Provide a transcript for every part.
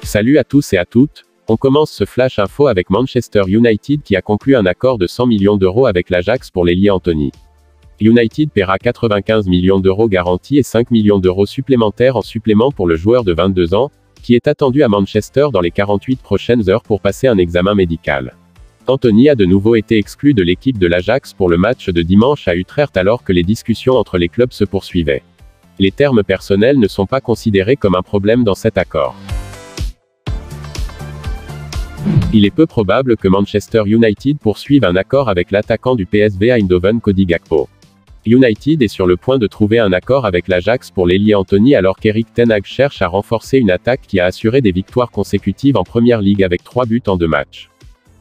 Salut à tous et à toutes, on commence ce flash info avec Manchester United qui a conclu un accord de 100 millions d'euros avec l'Ajax pour l'ailier Anthony. United paiera 95 millions d'euros garantis et 5 millions d'euros supplémentaires en supplément pour le joueur de 22 ans, qui est attendu à Manchester dans les 48 prochaines heures pour passer un examen médical. Anthony a de nouveau été exclu de l'équipe de l'Ajax pour le match de dimanche à Utrecht alors que les discussions entre les clubs se poursuivaient. Les termes personnels ne sont pas considérés comme un problème dans cet accord. Il est peu probable que Manchester United poursuive un accord avec l'attaquant du PSV Eindhoven Cody Gakpo. United est sur le point de trouver un accord avec l'Ajax pour l'ailier Anthony alors qu'Erik ten Hag cherche à renforcer une attaque qui a assuré des victoires consécutives en Première Ligue avec 3 buts en 2 matchs.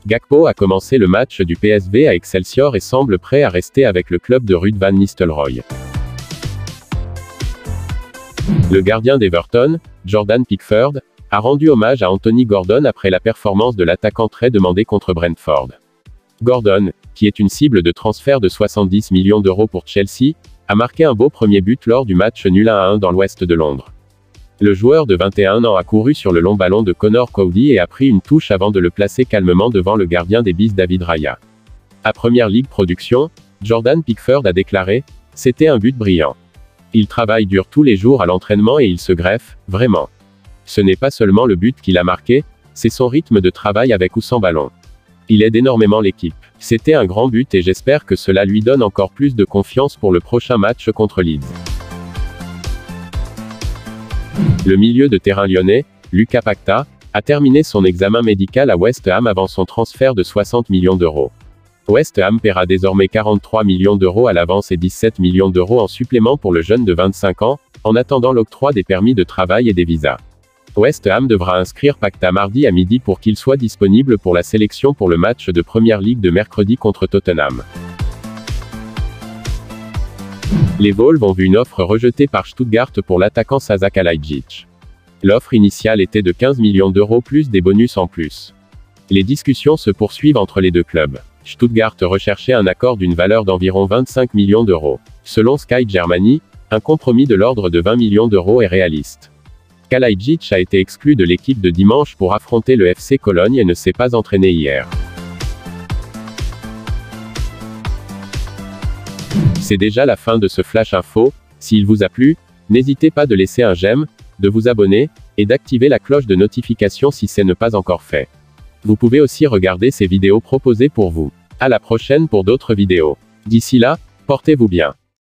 Gakpo a commencé le match du PSV à Excelsior et semble prêt à rester avec le club de Ruud van Nistelrooy. Le gardien d'Everton, Jordan Pickford, a rendu hommage à Anthony Gordon après la performance de l'attaquant très demandé contre Brentford. Gordon, qui est une cible de transfert de 70 millions d'euros pour Chelsea, a marqué un beau premier but lors du match nul 1-1 dans l'ouest de Londres. Le joueur de 21 ans a couru sur le long ballon de Connor Cody et a pris une touche avant de le placer calmement devant le gardien des Bees David Raya. À Première Ligue Production, Jordan Pickford a déclaré « C'était un but brillant. Il travaille dur tous les jours à l'entraînement et il se greffe, vraiment. Ce n'est pas seulement le but qu'il a marqué, c'est son rythme de travail avec ou sans ballon. Il aide énormément l'équipe. C'était un grand but et j'espère que cela lui donne encore plus de confiance pour le prochain match contre Leeds. » Le milieu de terrain lyonnais, Lucas Paquetá, a terminé son examen médical à West Ham avant son transfert de 60 millions d'euros. West Ham paiera désormais 43 millions d'euros à l'avance et 17 millions d'euros en supplément pour le jeune de 25 ans, en attendant l'octroi des permis de travail et des visas. West Ham devra inscrire Paquetá mardi à midi pour qu'il soit disponible pour la sélection pour le match de Première Ligue de mercredi contre Tottenham. Les Wolves ont vu une offre rejetée par Stuttgart pour l'attaquant Sasa Kalajdzic. L'offre initiale était de 15 millions d'euros plus des bonus en plus. Les discussions se poursuivent entre les deux clubs. Stuttgart recherchait un accord d'une valeur d'environ 25 millions d'euros. Selon Sky Germany, un compromis de l'ordre de 20 millions d'euros est réaliste. Kalajdzic a été exclu de l'équipe de dimanche pour affronter le FC Cologne et ne s'est pas entraîné hier. C'est déjà la fin de ce flash info. S'il vous a plu, n'hésitez pas de laisser un j'aime, de vous abonner, et d'activer la cloche de notification si ce n'est pas encore fait. Vous pouvez aussi regarder ces vidéos proposées pour vous. À la prochaine pour d'autres vidéos. D'ici là, portez-vous bien.